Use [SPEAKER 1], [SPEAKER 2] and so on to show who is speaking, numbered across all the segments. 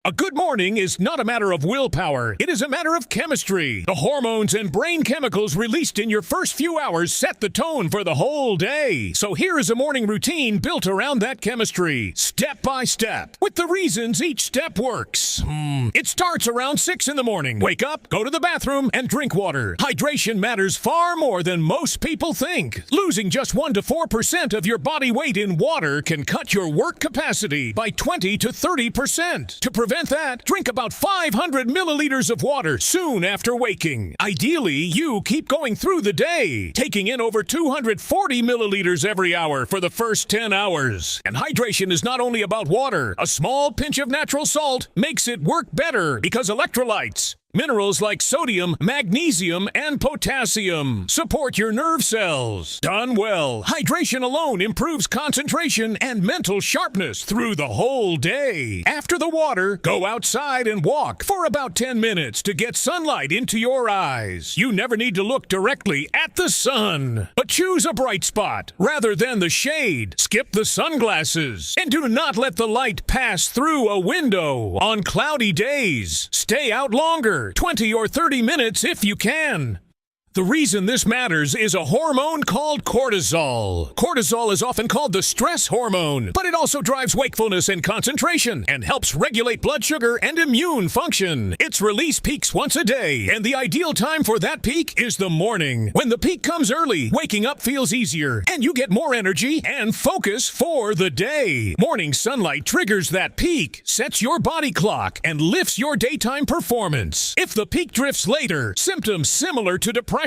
[SPEAKER 1] A good morning is not a matter of willpower. It is a matter of chemistry. The hormones and brain chemicals released in your first few hours set the tone for the whole day. So here is a morning routine built around that chemistry, step by step, with the reasons each step works. It starts around 6 in the morning. Wake up, go to the bathroom, and drink water. Hydration matters far more than most people think. Losing just 1 to 4% of your body weight in water can cut your work capacity by 20 to 30%. To prevent that, drink about 500 milliliters of water soon after waking. Ideally, you keep going through the day, taking in over 240 milliliters every hour for the first 10 hours. And hydration is not only about water. A small pinch of natural salt makes it work better because electrolytes, minerals like sodium, magnesium, and potassium support your nerve cells. Done well, hydration alone improves concentration and mental sharpness through the whole day. After the water, go outside and walk for about 10 minutes to get sunlight into your eyes. You never need to look directly at the sun, but choose a bright spot rather than the shade. Skip the sunglasses and do not let the light pass through a window. On cloudy days, stay out longer. 20 or 30 minutes if you can. The reason this matters is a hormone called cortisol. Cortisol is often called the stress hormone, but it also drives wakefulness and concentration and helps regulate blood sugar and immune function. Its release peaks once a day, and the ideal time for that peak is the morning. When the peak comes early, waking up feels easier, and you get more energy and focus for the day. Morning sunlight triggers that peak, sets your body clock, and lifts your daytime performance. If the peak drifts later, symptoms similar to depression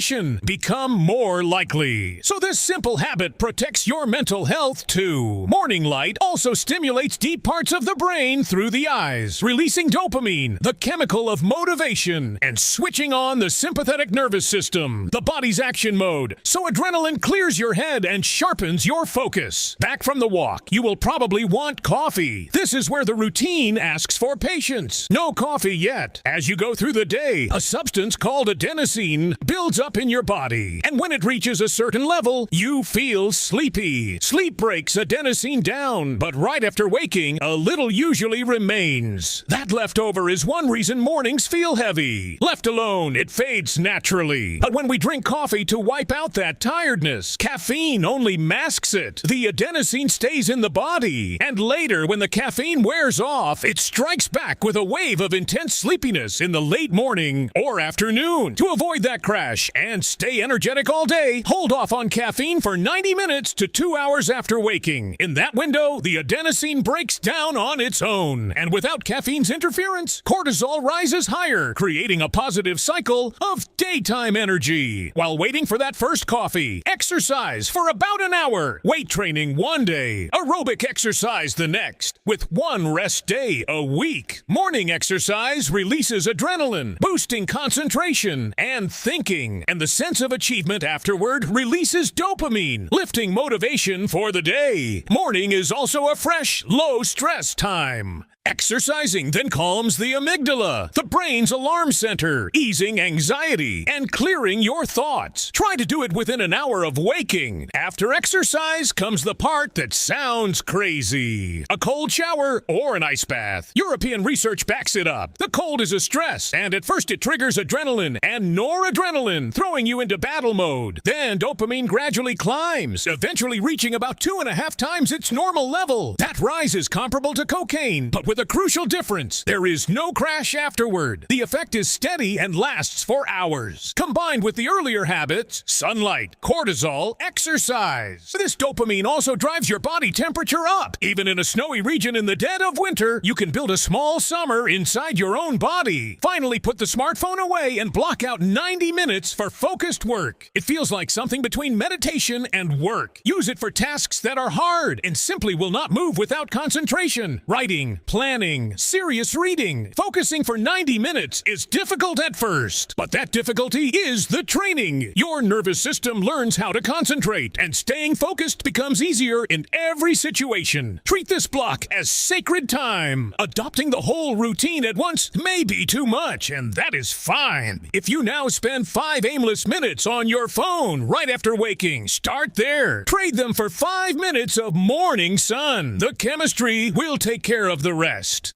[SPEAKER 1] become more likely. So this simple habit protects your mental health too. Morning light also stimulates deep parts of the brain through the eyes, releasing dopamine, the chemical of motivation, and switching on the sympathetic nervous system, the body's action mode, so adrenaline clears your head and sharpens your focus. Back from the walk, you will probably want coffee. This is where the routine asks for patience. No coffee yet. As you go through the day, a substance called adenosine builds up in your body, and when it reaches a certain level, you feel sleepy. Sleep breaks adenosine down, but right after waking, a little usually remains. That leftover is one reason mornings feel heavy. Left alone, it fades naturally. But when we drink coffee to wipe out that tiredness, caffeine only masks it. The adenosine stays in the body, and later, when the caffeine wears off, it strikes back with a wave of intense sleepiness in the late morning or afternoon. To avoid that crash and stay energetic all day, hold off on caffeine for 90 minutes to 2 hours after waking. In that window, the adenosine breaks down on its own, and without caffeine's interference, cortisol rises higher, creating a positive cycle of daytime energy. While waiting for that first coffee, exercise for about an hour. Weight training one day, aerobic exercise the next, with one rest day a week. Morning exercise releases adrenaline, boosting concentration and thinking, and the sense of achievement afterward releases dopamine, lifting motivation for the day. Morning is also a fresh, low-stress time. Exercising then calms the amygdala, the brain's alarm center, easing anxiety and clearing your thoughts. Try to do it within an hour of waking. After exercise comes the part that sounds crazy: a cold shower or an ice bath. European research backs it up. The cold is a stress, and at first it triggers adrenaline and noradrenaline, throwing you into battle mode. Then dopamine gradually climbs, eventually reaching about 2.5 times its normal level. That rise is comparable to cocaine, but with a crucial difference: there is no crash afterward. The effect is steady and lasts for hours. Combined with the earlier habits, sunlight, cortisol, exercise, this dopamine also drives your body temperature up. Even in a snowy region in the dead of winter, you can build a small summer inside your own body. Finally, put the smartphone away and block out 90 minutes for focused work. It feels like something between meditation and work. Use it for tasks that are hard and simply will not move without concentration. Writing, planning, serious reading. Focusing for 90 minutes is difficult at first, but that difficulty is the training. Your nervous system learns how to concentrate, and staying focused becomes easier in every situation. Treat this block as sacred time. Adopting the whole routine at once may be too much, and that is fine. If you now spend 5 aimless minutes on your phone right after waking, start there. Trade them for 5 minutes of morning sun. The chemistry will take care of the rest.